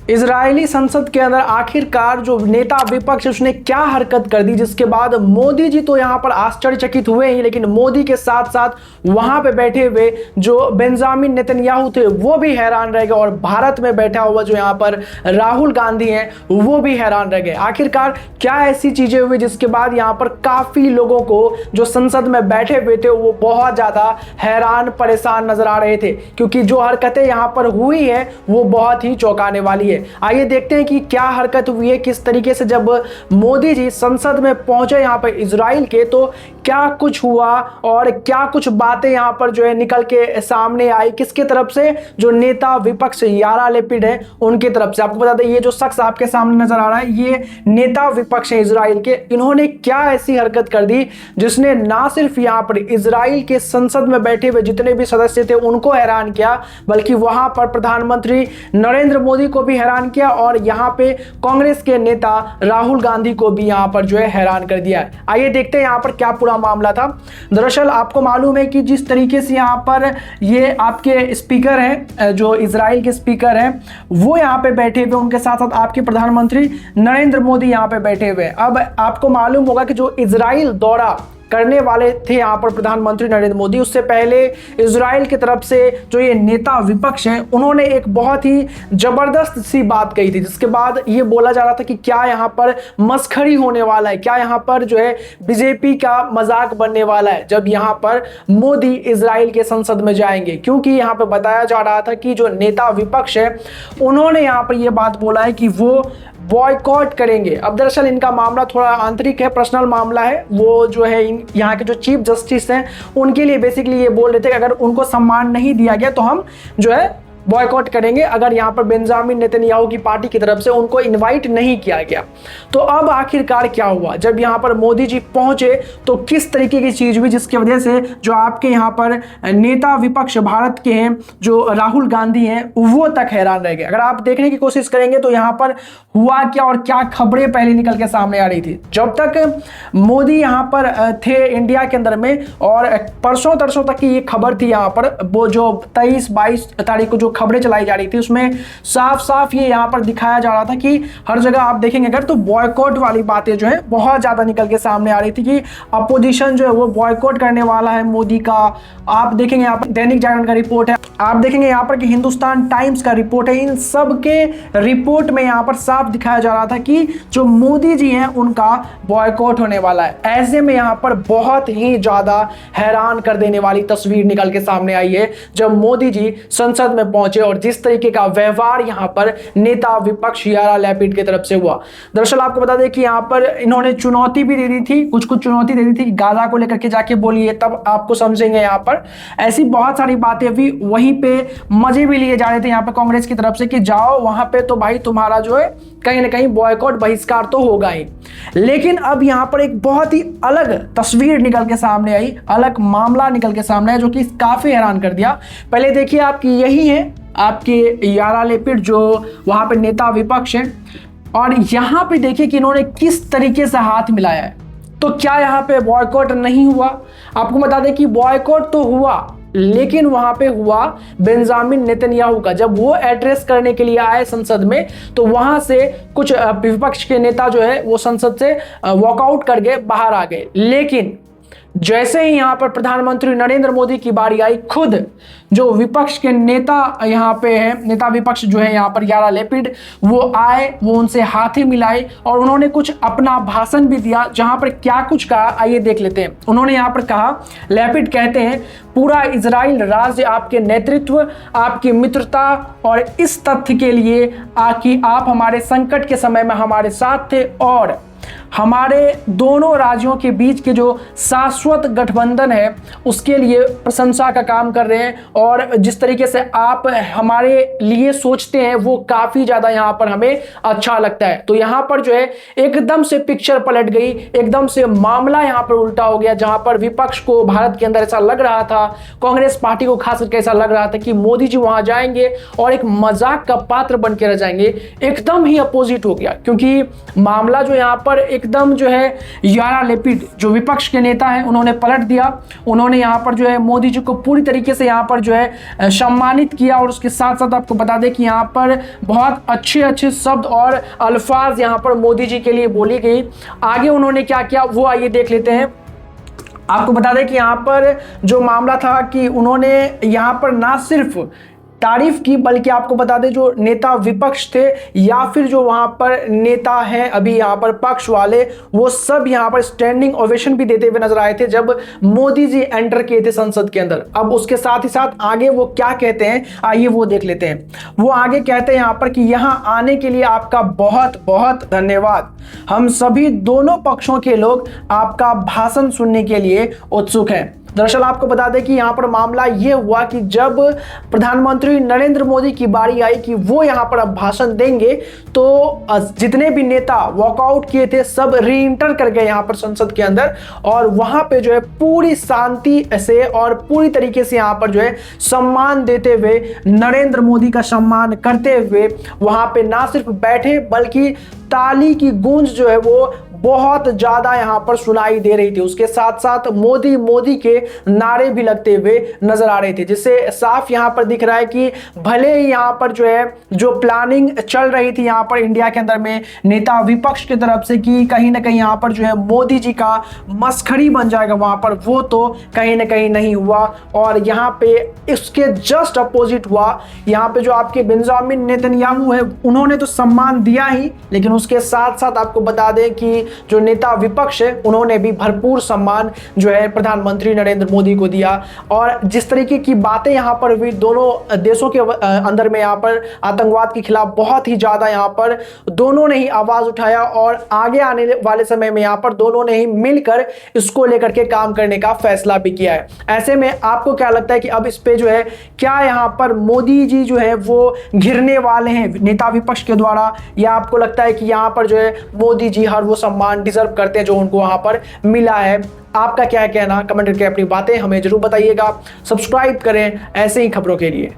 Israeli संसद के अंदर आखिरकार जो नेता विपक्ष उसने क्या हरकत कर दी, जिसके बाद मोदी जी तो यहां पर आश्चर्यचकित हुए ही, लेकिन मोदी के साथ साथ वहां पे बैठे हुए जो बेंजामिन नेतन्याहू थे वो भी हैरान रह गए, और भारत में बैठा हुआ जो यहां पर राहुल गांधी हैं वो भी हैरान रह गए। आखिरकार क्या ऐसी चीजें हुई जिसके बाद यहां पर काफी लोगों को जो संसद में बैठे हुए थे वो बहुत ज्यादा हैरान परेशान नजर आ रहे थे, क्योंकि जो हरकतें यहां पर हुई है वो बहुत ही चौंकाने वाली है। आइए देखते हैं कि क्या हरकत हुई है, किस तरीके से जब मोदी जी संसद में पहुंचे यहां पर इजराइल के, तो क्या कुछ हुआ और क्या कुछ बातें यहां पर जो है निकल के सामने आई, किसके तरफ से, जो नेता विपक्ष यारा लेपिड है उनकी तरफ से। आपको बता दें ये जो शख्स आपके सामने नजर आ रहा है ये नेता विपक्ष है इजराइल के। इन्होंने क्या ऐसी हरकत कर दी जिसने ना सिर्फ यहां पर इजराइल के संसद में बैठे हुए जितने भी सदस्य थे उनको हैरान किया, बल्कि वहां पर प्रधानमंत्री नरेंद्र मोदी को भी हैरान किया, और यहां पे कांग्रेस के नेता राहुल गांधी को भी यहां पर जो है हैरान कर दिया है। आइए देखते हैं यहां पर क्या पूरा मामला था। दरअसल आपको मालूम है कि जिस तरीके से यहां पर ये आपके स्पीकर हैं, जो इजराइल के स्पीकर हैं वो यहां पे बैठे हुए, उनके साथ साथ आपके प्रधानमंत्री नरेंद्र मोदी यहां पे बैठे हुए। अब आपको मालूम होगा कि जो इजराइल दौरा करने वाले थे यहाँ पर प्रधानमंत्री नरेंद्र मोदी, उससे पहले इजराइल की तरफ से जो ये नेता विपक्ष हैं उन्होंने एक बहुत ही जबरदस्त सी बात कही थी, जिसके बाद ये बोला जा रहा था कि क्या यहाँ पर मस्खरी होने वाला है, क्या यहाँ पर जो है बीजेपी का मजाक बनने वाला है जब यहाँ पर मोदी इजराइल के संसद में जाएंगे, क्योंकि यहाँ पर बताया जा रहा था कि जो नेता विपक्ष है उन्होंने यहाँ पर यह बात बोला है कि वो बॉयकॉट करेंगे। अब दरअसल इनका मामला थोड़ा आंतरिक है, पर्सनल मामला है। वो जो है यहाँ के जो चीफ जस्टिस हैं उनके लिए बेसिकली ये बोल रहे थे कि अगर उनको सम्मान नहीं दिया गया तो हम जो है बॉयकॉट करेंगे, अगर यहाँ पर बेंजामिन नेतन्याहू की पार्टी की तरफ से उनको इनवाइट नहीं किया गया। तो अब आखिरकार क्या हुआ, जब यहाँ पर मोदी जी पहुंचे तो किस तरीके की चीज हुई जिसकी वजह से जो आपके यहाँ पर नेता विपक्ष भारत के हैं जो राहुल गांधी हैं वो तक हैरान रह गए। अगर आप देखने की कोशिश करेंगे तो यहाँ पर हुआ क्या और क्या खबरें पहले निकल के सामने आ रही थी। जब तक मोदी यहाँ पर थे इंडिया के अंदर में, और परसों तरसों तक की ये खबर थी यहाँ पर, वो जो 23-22 तारीख को जो खबरें चलाई जा रही थी उसमें साफ साफ ये यहाँ पर दिखाया जा रहा था कि हर जगह आप देखेंगे अगर तो बॉयकॉट वाली बातें जो है बहुत ज्यादा निकल के सामने आ रही थी कि अपोजिशन जो है वो बॉयकॉट करने वाला है मोदी का। आप देखेंगे यहाँ पर दैनिक जागरण का रिपोर्ट है, आप देखेंगे यहाँ पर कि हिंदुस्तान टाइम्स का रिपोर्ट है, इन सब के रिपोर्ट में यहाँ पर साफ दिखाया जा रहा था कि जो मोदी जी हैं उनका बॉयकॉट होने वाला है। ऐसे में यहाँ पर बहुत ही ज्यादा हैरान कर देने वाली तस्वीर निकल के सामने आई है जब मोदी जी संसद में पहुंचे और जिस तरीके का व्यवहार यहाँ पर नेता विपक्ष यारा लैपिड की तरफ से हुआ। दरअसल आपको बता दें कि यहाँ पर इन्होंने चुनौती भी दे दी थी, कुछ चुनौती दे दी थी कि गाजा को लेकर के जाके बोलिए तब आपको समझेंगे। यहाँ पर ऐसी बहुत सारी बातें भी, वहीं पे मजे भी लिए जा रहे थे यहाँ पे कांग्रेस की तरफ से कि जाओ वहां पे तो भाई तुम्हारा जो है कहीं ना कहीं बॉयकॉट बहिष्कार तो होगा ही। लेकिन अब यहाँ पर एक बहुत ही अलग तस्वीर निकल के सामने आई, अलग मामला निकल के सामने आया जो कि काफी हैरान कर दिया। पहले देखिए आपकी यही है आपके यारा लेपिड जो वहां पे नेता विपक्ष हैं, और यहां पे देखिए कि इन्होंने किस तरीके से हाथ मिलाया है। तो क्या यहाँ पे बॉयकॉट नहीं हुआ? आपको बता दें कि बॉयकॉट तो हुआ, लेकिन वहां पे हुआ बेंजामिन नेतन्याहू का। जब वो एड्रेस करने के लिए आए संसद में तो वहां से कुछ विपक्ष के नेता जो है वो संसद से वॉकआउट कर गए, बाहर आ गए। लेकिन जैसे ही यहां पर प्रधानमंत्री नरेंद्र मोदी की बारी आई, खुद जो विपक्ष के नेता यहां पे हैं, नेता विपक्ष जो है यहां पर यारा लेपिड, वो आए, वो उनसे हाथ ही मिलाए और उन्होंने कुछ अपना भाषण भी दिया जहां पर क्या कुछ कहा आइए देख लेते हैं। उन्होंने यहां पर कहा, लेपिड कहते हैं पूरा इजराइल राज्य आपके नेतृत्व, आपकी मित्रता और इस तथ्य के लिए कि आप हमारे संकट के समय में हमारे साथ थे और हमारे दोनों राज्यों के बीच के जो शाश्वत गठबंधन है उसके लिए प्रशंसा का काम कर रहे हैं, और जिस तरीके से आप हमारे लिए सोचते हैं वो काफी ज्यादा यहाँ पर हमें अच्छा लगता है। तो यहाँ पर जो है एकदम से पिक्चर पलट गई, एकदम से मामला यहाँ पर उल्टा हो गया। जहां पर विपक्ष को भारत के अंदर ऐसा लग रहा था, कांग्रेस पार्टी को खास करके ऐसा लग रहा था कि मोदी जी वहां जाएंगे और एक मजाक का पात्र बन के रह जाएंगे, एकदम ही अपोजिट हो गया। क्योंकि मामला जो यहाँ पर एकदम जो है यारा लेपिड जो विपक्ष के नेता हैं उन्होंने पलट दिया। उन्होंने यहाँ पर जो है मोदी जी को पूरी तरीके से यहाँ पर जो है सम्मानित किया और उसके साथ साथ आपको बता दें कि यहाँ पर बहुत अच्छे अच्छे शब्द और अल्फाज यहाँ पर मोदी जी के लिए बोली गई। आगे उन्होंने क्या किया वो आइए देख लेते हैं। आपको बता दें कि यहाँ पर जो मामला था कि उन्होंने यहाँ पर ना सिर्फ तारीफ की बल्कि आपको बता दें जो नेता विपक्ष थे या फिर जो वहां पर नेता हैं अभी यहाँ पर पक्ष वाले, वो सब यहाँ पर स्टैंडिंग ओवेशन भी देते हुए नजर आए थे जब मोदी जी एंटर किए थे संसद के अंदर। अब उसके साथ ही साथ आगे वो क्या कहते हैं आइए वो देख लेते हैं। वो आगे कहते हैं यहाँ पर कि यहाँ आने के लिए आपका बहुत बहुत धन्यवाद। हम सभी दोनों पक्षों के लोग आपका भाषण सुनने के लिए उत्सुक हैं। दरअसल आपको बता दें कि यहाँ पर मामला ये हुआ कि जब प्रधानमंत्री नरेंद्र मोदी की बारी आई कि वो यहाँ पर अब भाषण देंगे तो जितने भी नेता वॉकआउट किए थे सब री इंटर कर गए यहाँ पर संसद के अंदर और वहां पे जो है पूरी शांति से और पूरी तरीके से यहाँ पर जो है सम्मान देते हुए नरेंद्र मोदी का सम्मान करते हुए वहां पे ना सिर्फ बैठे बल्कि ताली की गूंज जो है वो बहुत ज्यादा यहां पर सुनाई दे रही थी। उसके साथ साथ मोदी मोदी के नारे भी लगते हुए नजर आ रहे थे, जिससे साफ यहां पर दिख रहा है कि भले ही यहां पर जो है जो प्लानिंग चल रही थी यहां पर इंडिया के अंदर में नेता विपक्ष की तरफ से कि कहीं ना कहीं यहां पर जो है मोदी जी का मस्खरी बन जाएगा वहां पर, वो तो कहीं ना कहीं नहीं हुआ। और यहां पे इसके जस्ट अपोजिट हुआ। यहां पे जो आपके बेंजामिन नेतन्याहू है उन्होंने तो सम्मान दिया ही, लेकिन उसके साथ साथ आपको बता दें कि जो नेता विपक्ष है उन्होंने भी भरपूर सम्मान जो है प्रधानमंत्री नरेंद्र मोदी को दिया। और जिस तरीके की बातें यहां पर हुई दोनों देशों के अंदर में यहां पर आतंकवाद के खिलाफ बहुत ही ज्यादा यहां पर दोनों ने ही आवाज उठाया और आगे आने वाले समय में यहां पर दोनों ने ही मिलकर इसको लेकर के काम करने का फैसला भी किया है। ऐसे में आपको क्या लगता है कि अब इस पे जो है क्या यहां पर मोदी जी जो है वो घिरने वाले हैं नेता विपक्ष के द्वारा, या आपको लगता है कि यहां पर जो है मोदी जी हर वो सम्मान डिजर्व करते हैं जो उनको वहां पर मिला है? आपका क्या कहना, कमेंट करके अपनी बातें हमें जरूर बताइएगा। सब्सक्राइब करें ऐसे ही खबरों के लिए।